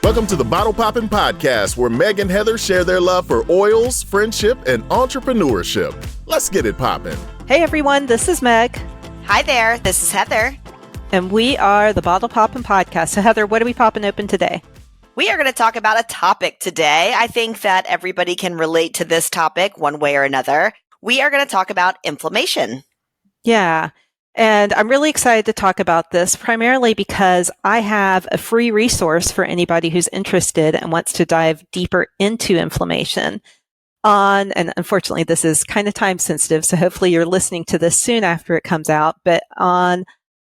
Welcome to the Bottle Poppin' Podcast, where Meg and Heather share their love for oils, friendship, and entrepreneurship. Let's get it poppin'. Hey everyone, this is Meg. Hi there, this is Heather. And we are the Bottle Poppin' Podcast. So Heather, what are we popping open today? We are going to talk about a topic today. I think that everybody can relate to this topic one way or another. We are going to talk about inflammation. Yeah. And I'm really excited to talk about this primarily because I have a free resource for anybody who's interested and wants to dive deeper into inflammation and unfortunately this is kind of time sensitive, so hopefully you're listening to this soon after it comes out, but on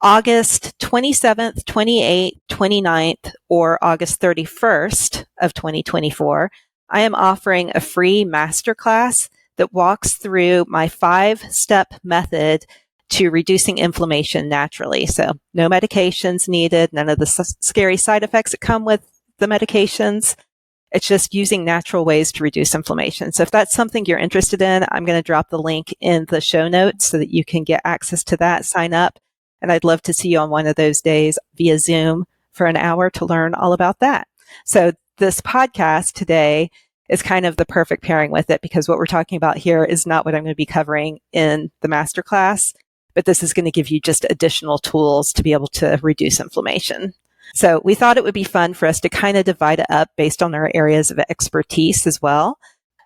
August 27th, 28th, 29th, or August 31st of 2024, I am offering a free masterclass that walks through my 5-step method to reducing inflammation naturally. So no medications needed, none of the scary side effects that come with the medications. It's just using natural ways to reduce inflammation. So if that's something you're interested in, I'm going to drop the link in the show notes so that you can get access to that, sign up. And I'd love to see you on one of those days via Zoom for an hour to learn all about that. So this podcast today is kind of the perfect pairing with it because what we're talking about here is not what I'm going to be covering in the masterclass, but this is going to give you just additional tools to be able to reduce inflammation. So we thought it would be fun for us to kind of divide it up based on our areas of expertise as well.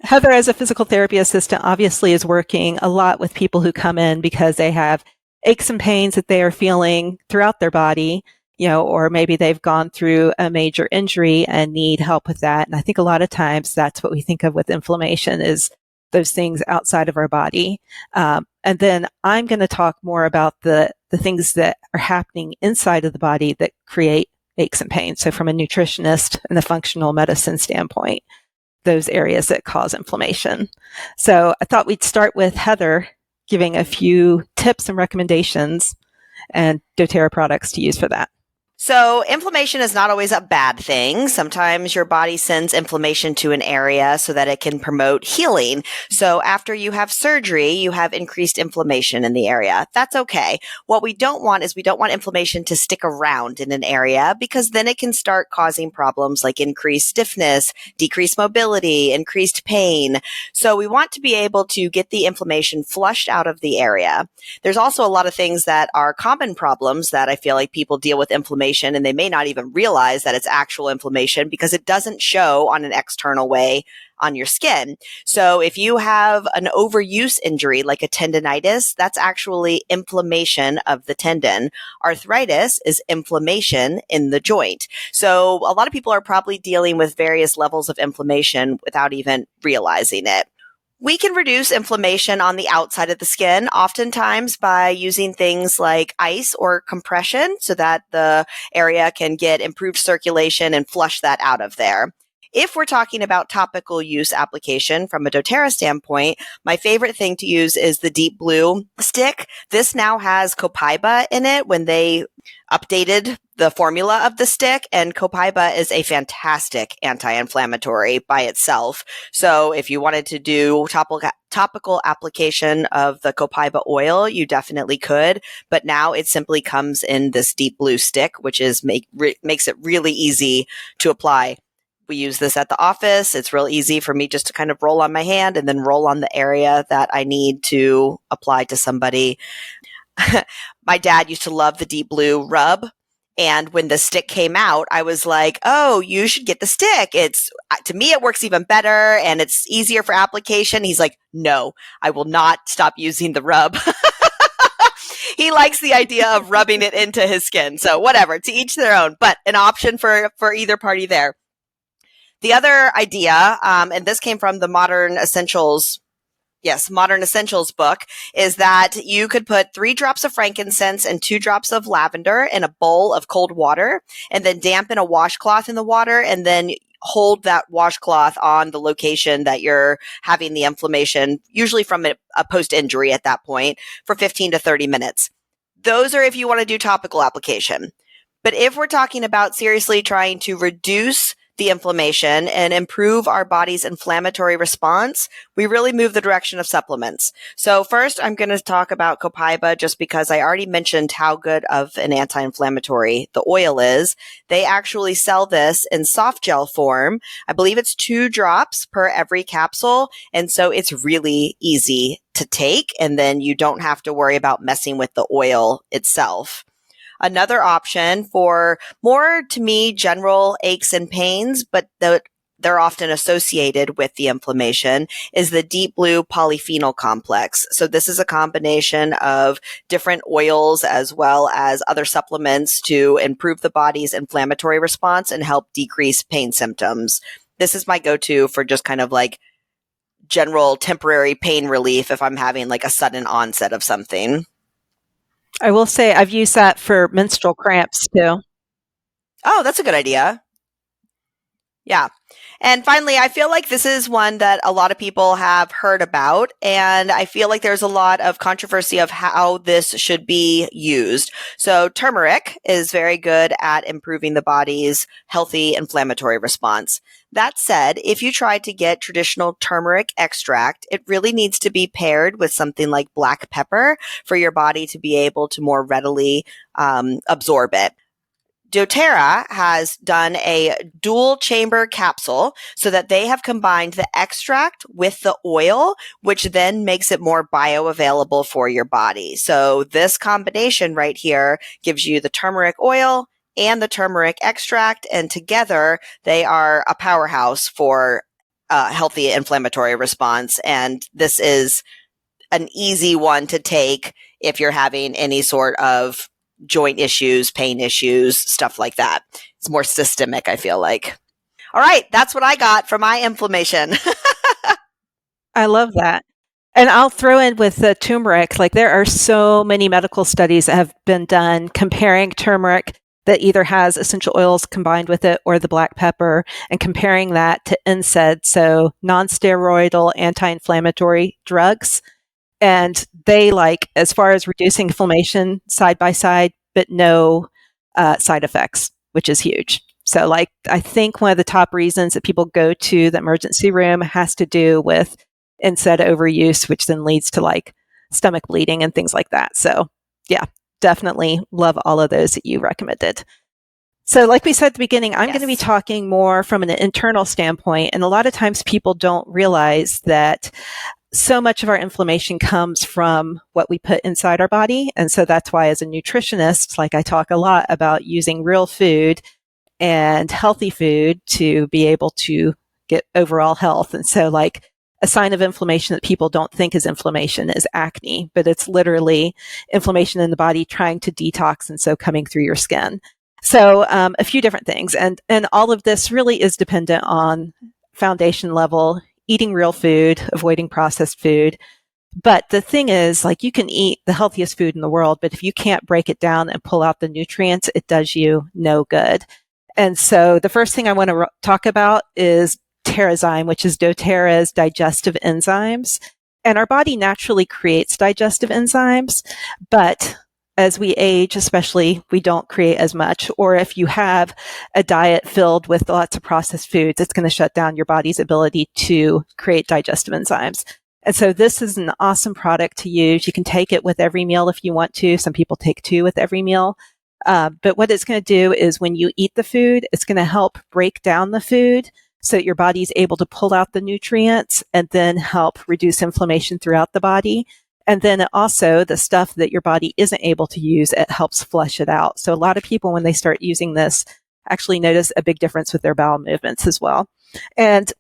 Heather, as a physical therapy assistant, obviously is working a lot with people who come in because they have aches and pains that they are feeling throughout their body, or maybe they've gone through a major injury and need help with that. And I think a lot of times that's what we think of with inflammation is those things outside of our body. And then I'm going to talk more about the things that are happening inside of the body that create aches and pains. So from a nutritionist and the functional medicine standpoint, those areas that cause inflammation. So I thought we'd start with Heather giving a few tips and recommendations and doTERRA products to use for that. So inflammation is not always a bad thing. Sometimes your body sends inflammation to an area so that it can promote healing. So after you have surgery, you have increased inflammation in the area. That's okay. What we don't want is we don't want inflammation to stick around in an area because then it can start causing problems like increased stiffness, decreased mobility, increased pain. So we want to be able to get the inflammation flushed out of the area. There's also a lot of things that are common problems that I feel like people deal with inflammation and they may not even realize that it's actual inflammation because it doesn't show on an external way on your skin. So if you have an overuse injury like a tendonitis, that's actually inflammation of the tendon. Arthritis is inflammation in the joint. So a lot of people are probably dealing with various levels of inflammation without even realizing it. We can reduce inflammation on the outside of the skin, oftentimes by using things like ice or compression so that the area can get improved circulation and flush that out of there. If we're talking about topical use application from a doTERRA standpoint, my favorite thing to use is the Deep Blue stick. This now has copaiba in it when they updated the formula of the stick, and copaiba is a fantastic anti-inflammatory by itself. So if you wanted to do topical application of the copaiba oil, you definitely could, but now it simply comes in this Deep Blue stick, which is makes it really easy to apply. We use this at the office. It's real easy for me just to kind of roll on my hand and then roll on the area that I need to apply to somebody. My dad used to love the Deep Blue rub. And when the stick came out, I was like, oh, you should get the stick. To me, it works even better and it's easier for application. He's like, no, I will not stop using the rub. He likes the idea of rubbing it into his skin. So whatever, to each their own, but an option for either party there. The other idea, and this came from the Modern Essentials book, is that you could put 3 drops of frankincense and 2 drops of lavender in a bowl of cold water and then dampen a washcloth in the water and then hold that washcloth on the location that you're having the inflammation, usually from a post-injury at that point, for 15 to 30 minutes. Those are if you want to do topical application. But if we're talking about seriously trying to reduce the inflammation and improve our body's inflammatory response, we really move the direction of supplements. So first, I'm going to talk about copaiba just because I already mentioned how good of an anti-inflammatory the oil is. They actually sell this in soft gel form. I believe it's 2 drops per every capsule. And so it's really easy to take. And then you don't have to worry about messing with the oil itself. Another option for more, to me, general aches and pains, but they're often associated with the inflammation, is the Deep Blue Polyphenol Complex. So this is a combination of different oils as well as other supplements to improve the body's inflammatory response and help decrease pain symptoms. This is my go-to for just kind of like general temporary pain relief if I'm having like a sudden onset of something. I will say I've used that for menstrual cramps too. Oh, that's a good idea. Yeah. And finally, I feel like this is one that a lot of people have heard about, and I feel like there's a lot of controversy of how this should be used. So turmeric is very good at improving the body's healthy inflammatory response. That said, if you try to get traditional turmeric extract, it really needs to be paired with something like black pepper for your body to be able to more readily absorb it. doTERRA has done a dual chamber capsule so that they have combined the extract with the oil, which then makes it more bioavailable for your body. So this combination right here gives you the turmeric oil and the turmeric extract, and together they are a powerhouse for healthy inflammatory response. And this is an easy one to take if you're having any sort of joint issues, pain issues, stuff like that. It's more systemic, I feel like. All right, that's what I got for my inflammation. I love that. And I'll throw in with the turmeric, like there are so many medical studies that have been done comparing turmeric that either has essential oils combined with it or the black pepper, and comparing that to NSAIDs, so non-steroidal anti-inflammatory drugs. And they as far as reducing inflammation side by side, but no side effects, which is huge. So I think one of the top reasons that people go to the emergency room has to do with NSAID overuse, which then leads to stomach bleeding and things like that. So yeah, definitely love all of those that you recommended. So like we said at the beginning, I'm going to be talking more from an internal standpoint. And a lot of times people don't realize that so much of our inflammation comes from what we put inside our body. And so that's why as a nutritionist, I talk a lot about using real food and healthy food to be able to get overall health. And so a sign of inflammation that people don't think is inflammation is acne, but it's literally inflammation in the body trying to detox and so coming through your skin. So a few different things. And all of this really is dependent on foundation level eating real food, avoiding processed food. But the thing is, you can eat the healthiest food in the world, but if you can't break it down and pull out the nutrients, it does you no good. And so the first thing I want to talk about is TerraZyme, which is doTERRA's digestive enzymes. And our body naturally creates digestive enzymes, but as we age, especially, we don't create as much. Or if you have a diet filled with lots of processed foods, it's going to shut down your body's ability to create digestive enzymes. And so this is an awesome product to use. You can take it with every meal if you want to. Some people take 2 with every meal. But what it's going to do is when you eat the food, it's going to help break down the food so that your body's able to pull out the nutrients and then help reduce inflammation throughout the body. And then also the stuff that your body isn't able to use, it helps flush it out. So a lot of people, when they start using this, actually notice a big difference with their bowel movements as well. And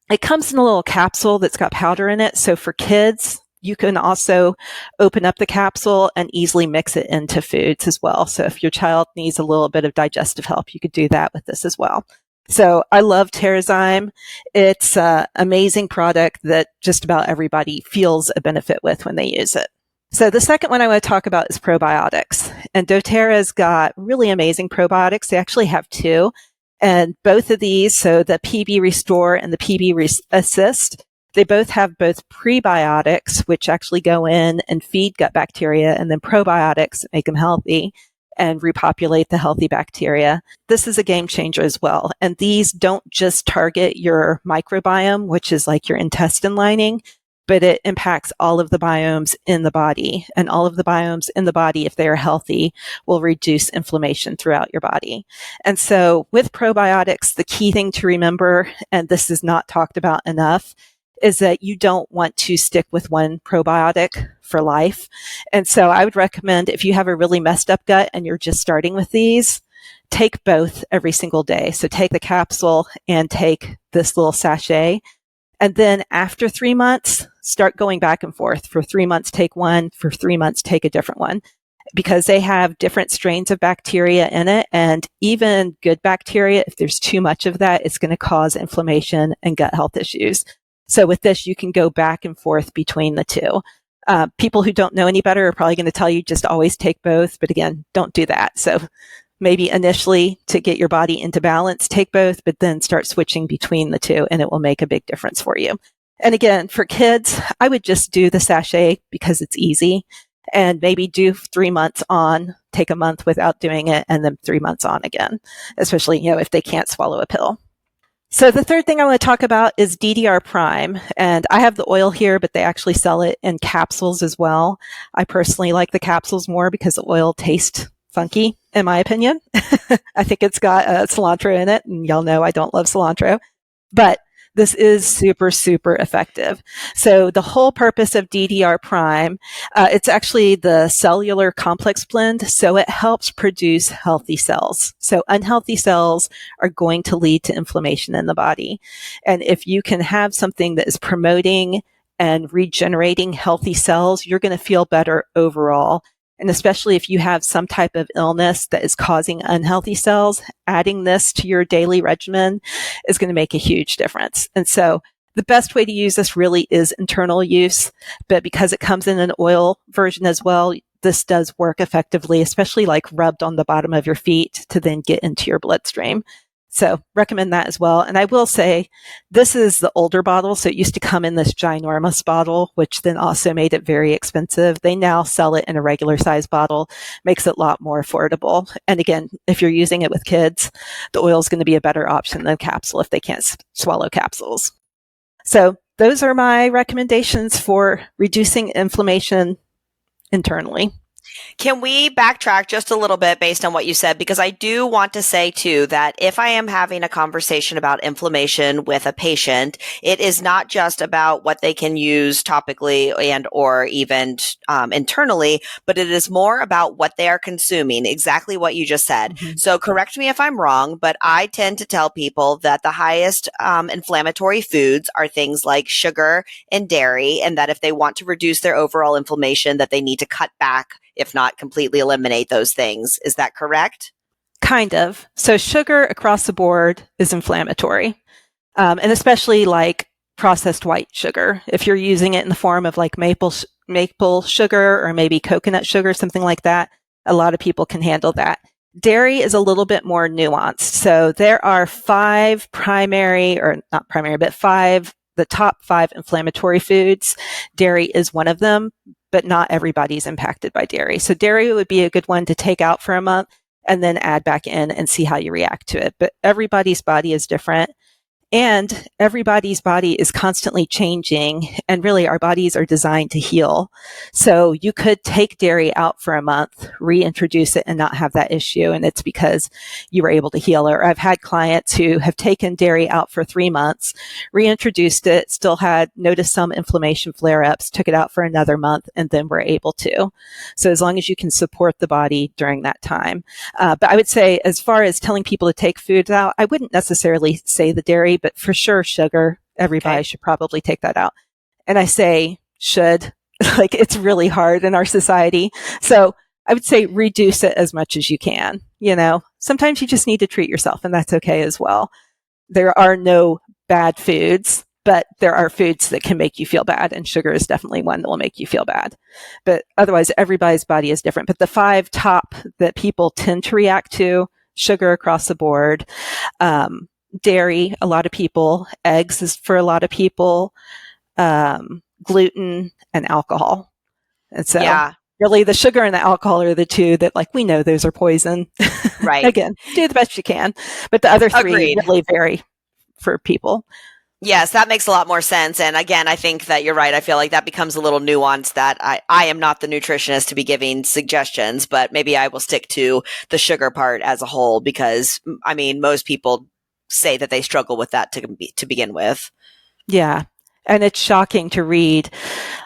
it comes in a little capsule that's got powder in it. So for kids, you can also open up the capsule and easily mix it into foods as well. So if your child needs a little bit of digestive help, you could do that with this as well. So I love TerraZyme. It's an amazing product that just about everybody feels a benefit with when they use it. So the second one I want to talk about is probiotics. And doTERRA's got really amazing probiotics. They actually have 2. And both of these, so the PB Restore and the PB Assist, they both have both prebiotics, which actually go in and feed gut bacteria, and then probiotics that make them healthy. and repopulate the healthy bacteria. This is a game changer as well. And these don't just target your microbiome, which is like your intestine lining, but it impacts all of the biomes in the body. And all of the biomes in the body, if they are healthy, will reduce inflammation throughout your body. And so with probiotics, the key thing to remember, and this is not talked about enough, is that you don't want to stick with one probiotic for life. And so I would recommend, if you have a really messed up gut and you're just starting with these, take both every single day. So take the capsule and take this little sachet. And then after 3 months, start going back and forth. For 3 months, take one. For 3 months, take a different one, because they have different strains of bacteria in it. And even good bacteria, if there's too much of that, it's going to cause inflammation and gut health issues. So with this, you can go back and forth between the two. People who don't know any better are probably going to tell you just always take both. But again, don't do that. So maybe initially, to get your body into balance, take both, but then start switching between the two, and it will make a big difference for you. And again, for kids, I would just do the sachet because it's easy, and maybe do 3 months on, take a month without doing it, and then 3 months on again, especially, if they can't swallow a pill. So the third thing I want to talk about is DDR Prime. And I have the oil here, but they actually sell it in capsules as well. I personally like the capsules more because the oil tastes funky, in my opinion. I think it's got cilantro in it, and y'all know I don't love cilantro. But this is super, super effective. So the whole purpose of DDR Prime, it's actually the cellular complex blend. So it helps produce healthy cells. So unhealthy cells are going to lead to inflammation in the body. And if you can have something that is promoting and regenerating healthy cells, you're going to feel better overall. And especially if you have some type of illness that is causing unhealthy cells, adding this to your daily regimen is going to make a huge difference. And so the best way to use this really is internal use, but because it comes in an oil version as well, this does work effectively, especially like rubbed on the bottom of your feet to then get into your bloodstream. So recommend that as well. And I will say this is the older bottle. So it used to come in this ginormous bottle, which then also made it very expensive. They now sell it in a regular size bottle, makes it a lot more affordable. And again, if you're using it with kids, the oil is going to be a better option than capsule if they can't swallow capsules. So those are my recommendations for reducing inflammation internally. Can we backtrack just a little bit based on what you said? Because I do want to say too that if I am having a conversation about inflammation with a patient, it is not just about what they can use topically and or even internally, but it is more about what they are consuming, exactly what you just said. Mm-hmm. So correct me if I'm wrong, but I tend to tell people that the highest inflammatory foods are things like sugar and dairy, and that if they want to reduce their overall inflammation, that they need to cut back, if not completely eliminate those things. Is that correct? Kind of. So sugar across the board is inflammatory, and especially like processed white sugar. If you're using it in the form of like maple sugar or maybe coconut sugar, something like that, a lot of people can handle that. Dairy is a little bit more nuanced. So there are five, the top 5 inflammatory foods. Dairy is one of them, but not everybody's impacted by dairy. So dairy would be a good one to take out for a month and then add back in and see how you react to it. But everybody's body is different. And everybody's body is constantly changing, and really our bodies are designed to heal. So you could take dairy out for a month, reintroduce it, and not have that issue. And it's because you were able to heal. Or I've had clients who have taken dairy out for 3 months, reintroduced it, still had noticed some inflammation flare-ups, took it out for another month, and then were able to. So as long as you can support the body during that time. But I would say, as far as telling people to take foods out, I wouldn't necessarily say the dairy, but for sure, sugar, everybody should probably take that out. And I say should, like it's really hard in our society. So I would say reduce it as much as you can. Sometimes you just need to treat yourself, and that's okay as well. There are no bad foods, but there are foods that can make you feel bad. And sugar is definitely one that will make you feel bad. But otherwise, everybody's body is different. But the 5 top that people tend to react to: sugar across the board, dairy, a lot of people, eggs is for a lot of people, gluten, and alcohol. And so, yeah. really the sugar and the alcohol are the two that like, we know those are poison. Right. Again, do the best you can. But the other three Agreed. really vary for people. Yes, that makes a lot more sense. And again, I think that you're right. I feel like that becomes a little nuanced that I am not the nutritionist to be giving suggestions, but maybe I will stick to the sugar part as a whole because, I mean, most people say that they struggle with that to begin with. Yeah. And it's shocking to read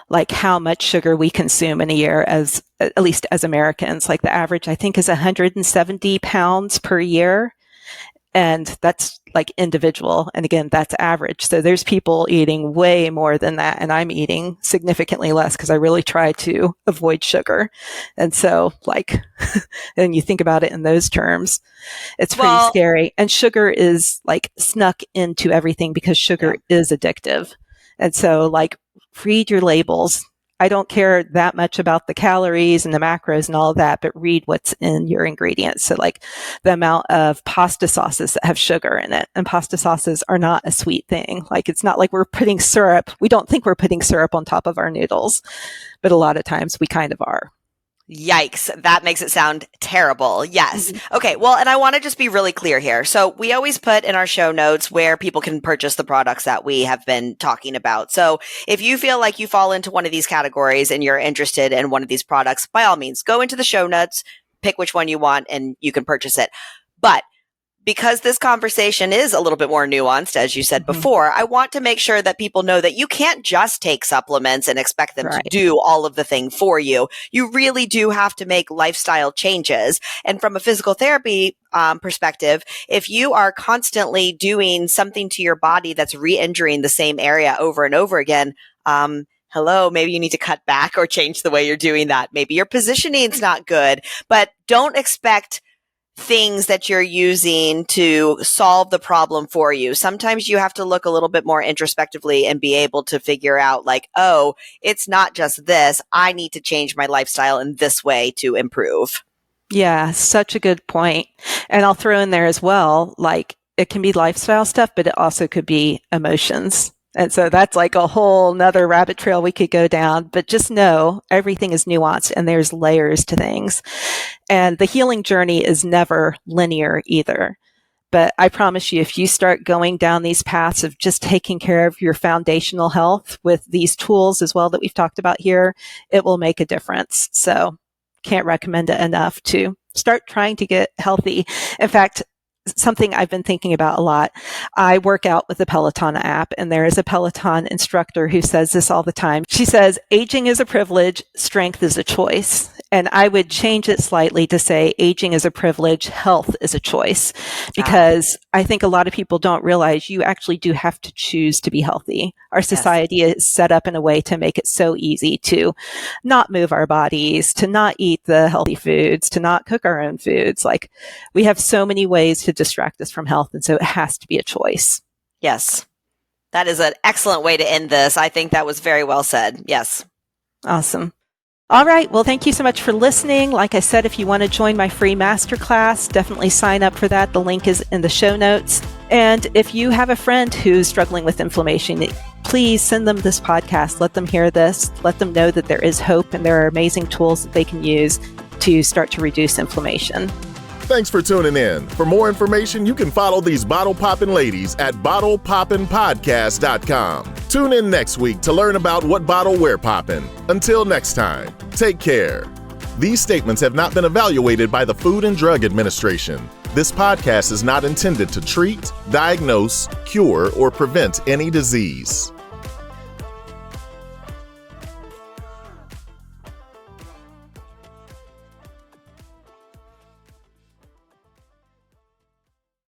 like how much sugar we consume in a year as, at least as Americans. Like the average, I think, is 170 pounds per year. And that's like individual. And again, that's average. So there's people eating way more than that. And I'm eating significantly less because I really try to avoid sugar. And so like, and you think about it in those terms, it's pretty scary. And sugar is like snuck into everything because sugar is addictive. And so like read your labels. I don't care that much about the calories and the macros and all of that, but read what's in your ingredients. So like the amount of pasta sauces that have sugar in it, and pasta sauces are not a sweet thing. Like it's not like we're putting syrup. We don't think we're putting syrup on top of our noodles, but a lot of times we kind of are. Yikes. That makes it sound terrible. Yes. Okay. Well, and I want to just be really clear here. So we always put in our show notes where people can purchase the products that we have been talking about. So if you feel like you fall into one of these categories and you're interested in one of these products, by all means, go into the show notes, pick which one you want, and you can purchase it. But because this conversation is a little bit more nuanced, as you said before, I want to make sure that people know that you can't just take supplements and expect them to do all of the thing for you. You really do have to make lifestyle changes. And from a physical therapy perspective, if you are constantly doing something to your body that's re-injuring the same area over and over again, hello, maybe you need to cut back or change the way you're doing that. Maybe your positioning's not good, but don't expect things that you're using to solve the problem for you. Sometimes you have to look a little bit more introspectively and be able to figure out like, oh, it's not just this. I need to change my lifestyle in this way to improve. Yeah, such a good point. And I'll throw in there as well, like it can be lifestyle stuff, but it also could be emotions. And so that's like a whole nother rabbit trail we could go down, but just know everything is nuanced and there's layers to things. And the healing journey is never linear either. But I promise you, if you start going down these paths of just taking care of your foundational health with these tools as well that we've talked about here, it will make a difference. So can't recommend it enough to start trying to get healthy. In fact, something I've been thinking about a lot. I work out with the Peloton app, and there is a Peloton instructor who says this all the time. She says, aging is a privilege, strength is a choice. And I would change it slightly to say aging is a privilege, health is a choice, because I think a lot of people don't realize you actually do have to choose to be healthy. Our society is set up in a way to make it so easy to not move our bodies, to not eat the healthy foods, to not cook our own foods. Like we have so many ways to distract us from health. And so it has to be a choice. Yes. That is an excellent way to end this. I think that was very well said. Yes. Awesome. All right. Well, thank you so much for listening. Like I said, if you want to join my free masterclass, definitely sign up for that. The link is in the show notes. And if you have a friend who's struggling with inflammation, please send them this podcast. Let them hear this. Let them know that there is hope and there are amazing tools that they can use to start to reduce inflammation. Thanks for tuning in. For more information, you can follow these bottle poppin' ladies at bottlepoppinpodcast.com. Tune in next week to learn about what bottle we're poppin'. Until next time, take care. These statements have not been evaluated by the Food and Drug Administration. This podcast is not intended to treat, diagnose, cure, or prevent any disease.